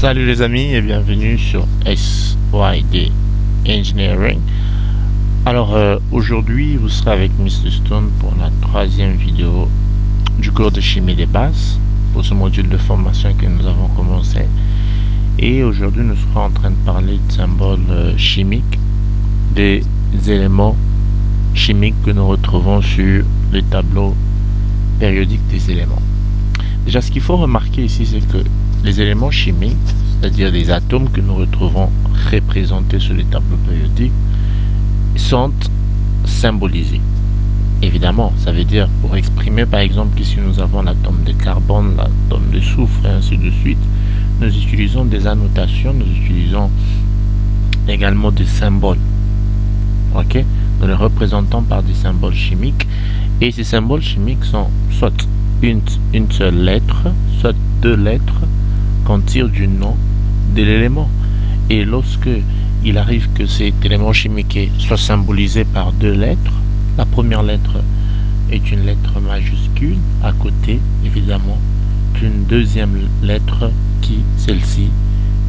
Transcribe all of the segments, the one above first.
Salut les amis et bienvenue sur SYD Engineering. Alors aujourd'hui vous serez avec Mr. Stone pour la troisième vidéo du cours de chimie des bases pour ce module de formation que nous avons commencé. Et aujourd'hui nous serons en train de parler de symboles chimiques, des éléments chimiques que nous retrouvons sur le tableau périodique des éléments. Déjà, ce qu'il faut remarquer ici, c'est que les éléments chimiques, c'est-à-dire les atomes que nous retrouvons représentés sur les tableaux périodiques, sont symbolisés. Évidemment, ça veut dire, pour exprimer par exemple qu'ici nous avons l'atome de carbone, l'atome de soufre et ainsi de suite, nous utilisons des annotations, nous utilisons également des symboles. Ok? Nous les représentons par des symboles chimiques, et ces symboles chimiques sont soit une seule lettre, soit deux lettres qu'on tire du nom de l'élément. Et lorsque il arrive que cet élément chimique soit symbolisé par deux lettres, la première lettre est une lettre majuscule à côté évidemment d'une deuxième lettre qui, celle-ci,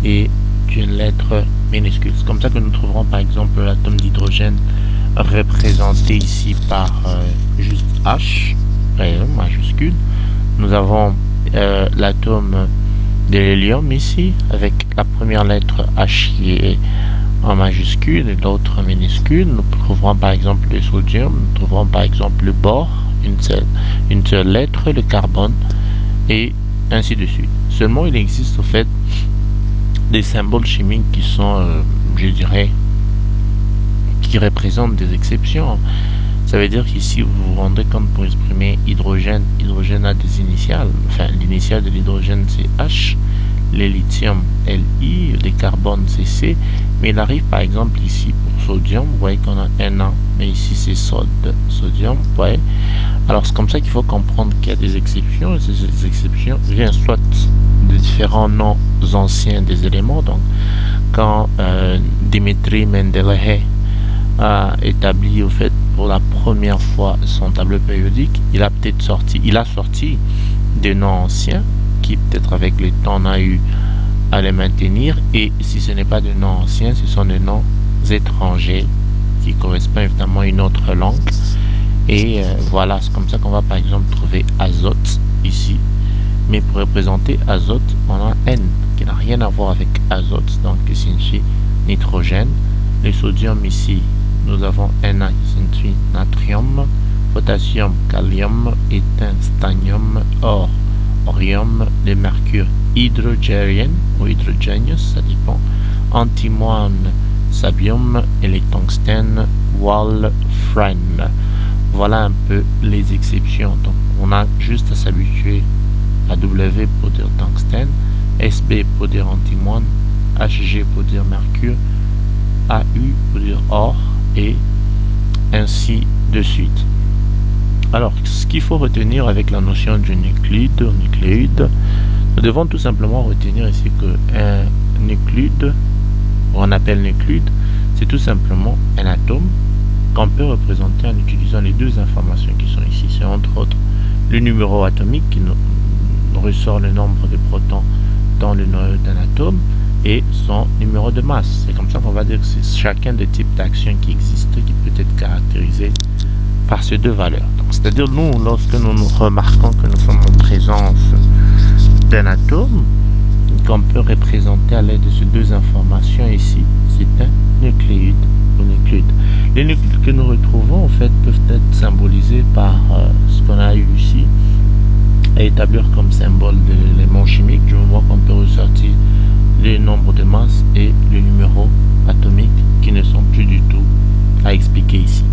est une lettre minuscule. C'est comme ça que nous trouverons par exemple l'atome d'hydrogène représenté ici par juste H majuscule. Nous avons l'atome de l'hélium ici avec la première lettre H qui est en majuscule et l'autre minuscule. Nous trouverons par exemple le sodium, nous trouverons par exemple le bore, une seule lettre, le carbone et ainsi de suite. Seulement il existe au fait des symboles chimiques qui sont je dirais qui représentent des exceptions. Ça veut dire qu'ici vous vous rendez compte, pour exprimer hydrogène, hydrogène a des initiales, enfin l'initiale de l'hydrogène c'est H, le lithium Li, le carbone c'est C, mais il arrive par exemple ici pour sodium, vous voyez qu'on a un A, mais ici c'est sodium, vous voyez. Alors c'est comme ça qu'il faut comprendre qu'il y a des exceptions, et ces exceptions viennent soit de différents noms anciens des éléments. Donc quand Dimitri Mendeleïev a établi au fait pour la première fois son tableau périodique, il a sorti des noms anciens qui peut-être avec le temps on a eu à les maintenir, et si ce n'est pas des noms anciens, ce sont des noms étrangers qui correspondent évidemment à une autre langue. Et voilà, c'est comme ça qu'on va par exemple trouver azote ici, mais pour représenter azote on a N qui n'a rien à voir avec azote, donc qui signifie nitrogène. Le sodium ici nous avons Na qui signifie natrium, potassium, kalium, étain, stanium, or, orium, le mercure, hydrogène ou hydrogénius, ça dépend, antimoine, sabium et les tungstènes, wolfram. Voilà un peu les exceptions. Donc on a juste à s'habituer à W pour dire tungstène, SB pour dire antimoine, HG pour dire mercure, AU pour dire or, et ainsi de suite. Alors, ce qu'il faut retenir avec la notion du nucléide, nous devons tout simplement retenir ici que un nucléide, on appelle nucléide, c'est tout simplement un atome qu'on peut représenter en utilisant les deux informations qui sont ici. C'est entre autres le numéro atomique qui nous ressort le nombre de protons dans le noyau d'un atome, et son numéro de masse. C'est comme ça qu'on va dire que c'est chacun des types d'actions qui existent qui peut être caractérisé par ces deux valeurs. C'est-à-dire nous, lorsque nous remarquons que nous sommes en présence d'un atome qu'on peut représenter à l'aide de ces deux informations ici, c'est un nucléide ou nucléide. Les nucléides que nous retrouvons en fait peuvent être symbolisés par ce qu'on a eu ici à établir comme symbole de l'élément chimique, du moment qu'on peut ressortir le nombre de masse et le numéro atomique qui ne sont plus du tout à expliquer ici.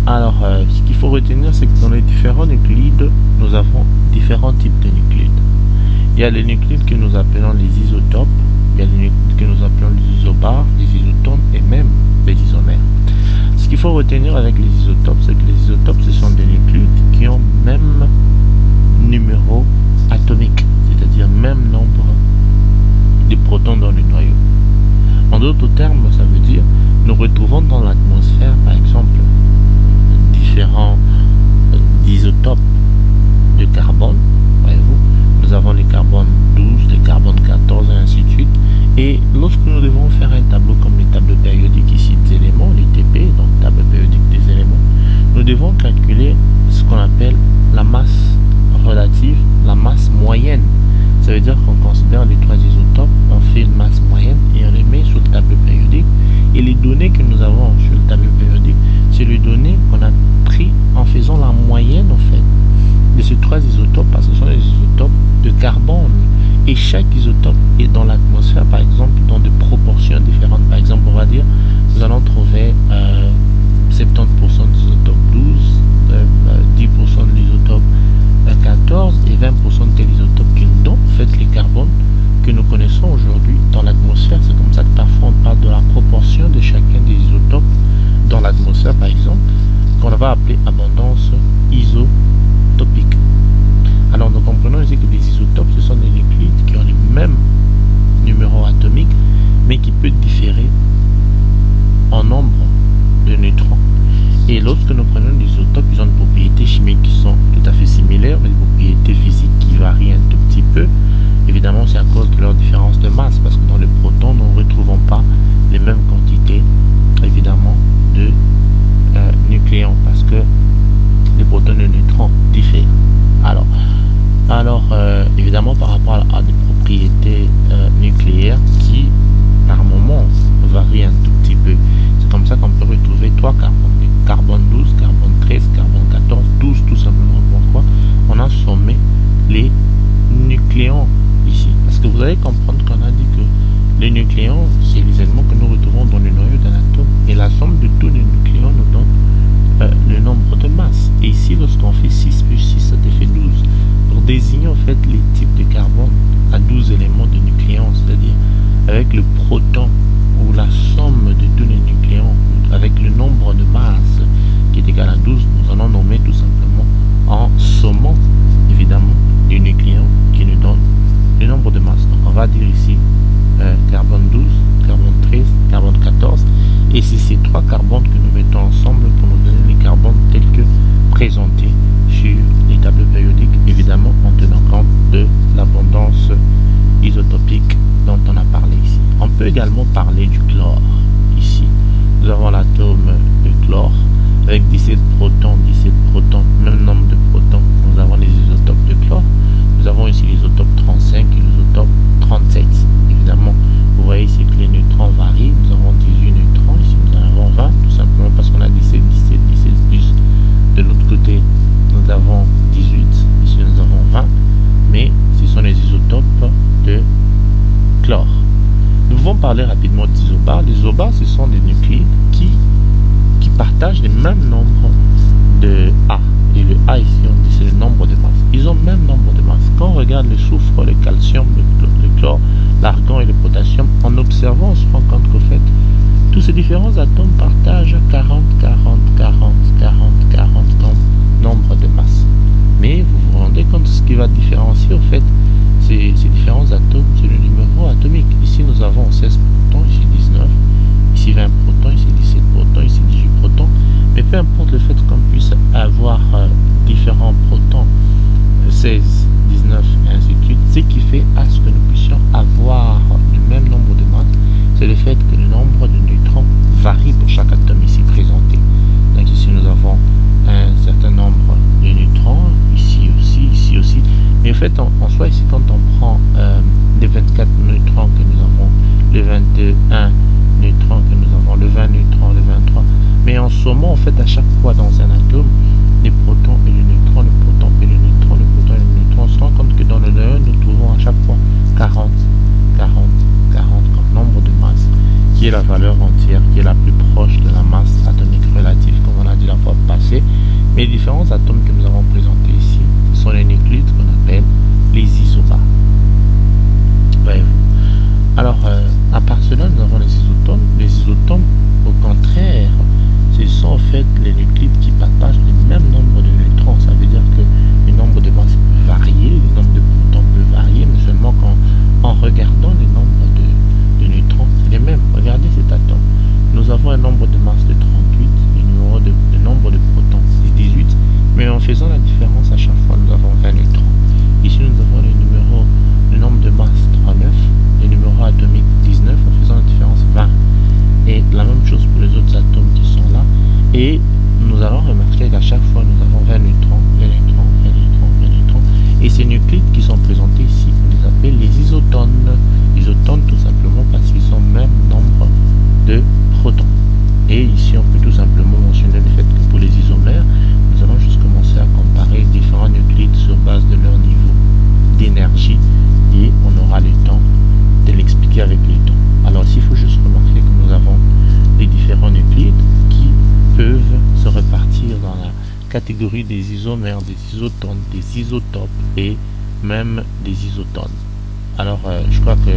Alors ce qu'il faut retenir, c'est que dans les différents nucléides nous avons différents types de nucléides. Il y a les nucléides que nous appelons les isotopes, il y a les nucléides que nous appelons les isobares, les isotones et même les isomères. Ce qu'il faut retenir avec les isotopes, c'est que les isotopes ce sont des nucléides qui ont même numéro atomique, c'est-à-dire même nombre des protons dans le noyau. En d'autres termes, ça veut dire nous retrouvons dans l'atmosphère par exemple différents isotopes de carbone, voyez-vous. Nous avons les carbone 12, les carbone 14 et ainsi de devons calculer ce qu'on appelle la masse relative, la masse moyenne. Ça veut dire qu'on considère les trois isotopes, on fait une masse moyenne et on les met sur le tableau périodique. Et les données que nous avons sur le tableau périodique, c'est les données qu'on a pris en faisant la moyenne en fait de ces trois isotopes, parce que ce sont les isotopes de carbone. Et chaque isotope est dans l'atmosphère, par exemple, dans des proportions différentes. Par exemple, on va dire, nous allons trouver 70% de l'isotope 12, 10% de l'isotope 14 et 20% de tel isotope qui nous donnent en fait les carbones que nous connaissons aujourd'hui dans l'atmosphère. C'est comme ça que parfois on parle de la proportion de chacun des isotopes dans l'atmosphère, par exemple, qu'on va appeler abondance isotopique. Alors nous comprenons ici que les isotopes, ce sont des nucléides qui ont les mêmes numéros atomiques, mais qui peuvent différer en nombre de neutrons. Et lorsque nous prenons des isotopes, ils ont des propriétés chimiques qui sont tout à fait similaires, mais des propriétés physiques qui varient un tout petit peu. Évidemment, c'est à cause de leur différence de masse, parce que dans les protons, nous ne retrouvons pas les mêmes quantités, évidemment, de nucléons, parce que les protons et les neutrons diffèrent. Alors évidemment, par rapport à des propriétés nucléaires qui, par moment, varient un tout petit peu. C'est comme ça qu'on peut retrouver trois carbones. Carbone 12, carbone 13, carbone 14, 12 tout simplement. Pourquoi on a sommé les nucléons ici? Parce que vous allez comprendre qu'on a dit que les nucléons, c'est les éléments que nous retrouvons dans le noyau d'un atome. Et la somme de tous les nucléons nous donne le nombre de masse. Et ici, lorsqu'on fait 6 plus 6, ça te fait 12. Pour désigner en fait les types de carbone à 12 éléments de nucléons, c'est-à-dire avec le proton ou la somme de tous les nucléons avec le nombre de masse qui est égal à 12, nous allons nommer tout simplement en sommant évidemment les nucléons qui nous donnent le nombre de masse. Donc on va dire ici carbone 12, carbone 13, carbone 14, et c'est ces trois carbones que nous mettons ensemble pour nous donner les carbones tels que présentés sur les tableaux périodiques, évidemment en tenant compte de l'abondance isotopique dont on a parlé ici. On peut également parler du chlore. Ici, nous avons l'atome de chlore avec 17 protons, même nombre de protons. Nous avons les isotopes de chlore. Nous avons ici l'isotope 35 et l'isotope 37. Évidemment, vous voyez ici que les neutrons varient. Nous avons 18 neutrons, ici nous en avons 20, tout simplement parce qu'on a 17 plus. De l'autre côté, nous avons 18, ici nous avons 20, mais ce sont les isotopes de chlore. Nous pouvons parler rapidement d'isobars. Les isobars, ce sont des nucléides qui partagent les mêmes nombres de A. Et le A ici, on dit c'est le nombre de masse. Ils ont le même nombre de masse. Quand on regarde le soufre, le calcium, le chlore, l'argon et le potassium, en observant, on se rend compte qu'au fait, tous ces différents atomes partagent 40 comme nombre de masse. Mais vous vous rendez compte, ce qui va différencier, au fait, ces différents atomes, c'est le numéro atomique. Ici, nous avons 16 protons, ici 19, ici 20 protons, ici 17 protons, ici 18 protons. Mais peu importe le fait qu'on puisse avoir différents protons, 16, 19 et ainsi de suite, ce qui fait à ce que nous puissions avoir le même nombre de masses, c'est le fait que le nombre de neutrons varie pour chaque atome ici présenté. Donc ici, nous avons un certain nombre de neutrons, ici aussi. Mais en fait, en soi, ici, quand on prend les 24 neutrons que nous avons, les 21 neutrons que nous avons, le 20 neutrons, le 23, mais en sommant, en fait, à chaque fois dans un atome, les protons et les neutrons, les protons et les neutrons, les protons et les neutrons, on se rend compte que dans le noyau, nous trouvons à chaque fois 40 comme nombre de masse, qui est la valeur entière, qui est la plus proche de la masse atomique relative, comme on a dit la fois passée. Mais les différents atomes que nous avons présentés ici, ce sont les nucléides qu'on appelle les isobars. Voyez-vous. Alors, à part cela, nous avons les isotones. Les isotones, au contraire, ce sont en fait les nucléides qui partagent le même nombre de neutrons. Ça veut dire que le nombre de masses peut varier, le nombre de protons peut varier, mais seulement en regardant le nombre de neutrons, c'est les mêmes. Regardez cet atome. Nous avons un nombre de masse de 38 et le nombre de protons, c'est 18. Mais en faisant la différence à chaque fois, nous avons 20 neutrons. Ici, nous avons le nombre de masse 39, le numéro atomique 19, en faisant la différence 20. Et la même chose pour les autres atomes qui sont là. Et nous allons remarquer qu'à catégorie des isomères, des isotones, des isotopes et même des isotones. Alors, je crois que